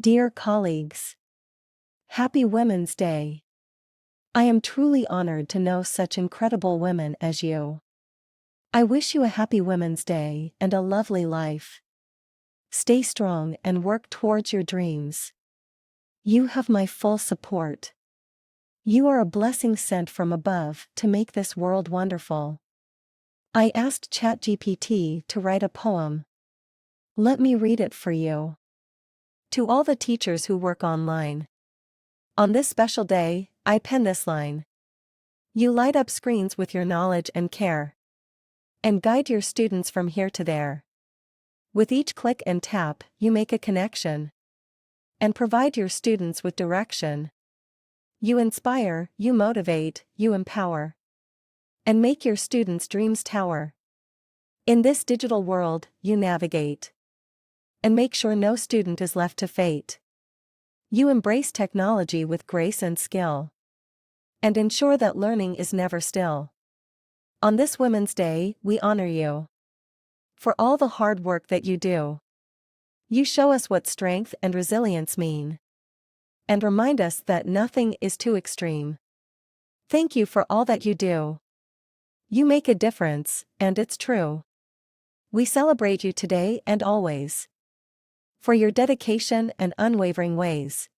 Dear colleagues, Happy Women's Day. I am truly honored to know such incredible women as you. I wish you a happy Women's Day and a lovely life. Stay strong and work towards your dreams. You have my full support. You are a blessing sent from above to make this world wonderful. I asked ChatGPT to write a poem. Let me read it for you. To all the teachers who work online. On this special day, I pen this line. You light up screens with your knowledge and care, and guide your students from here to there. With each click and tap, you make a connection, and provide your students with direction. You inspire, you motivate, you empower, and make your students' dreams tower. In this digital world, you navigate, and make sure no student is left to fate. You embrace technology with grace and skill, and ensure that learning is never still. On this Women's Day, we honor you for all the hard work that you do. You show us what strength and resilience mean, and remind us that nothing is too extreme. Thank you for all that you do. You make a difference, and it's true. We celebrate you today and always for your dedication and unwavering ways.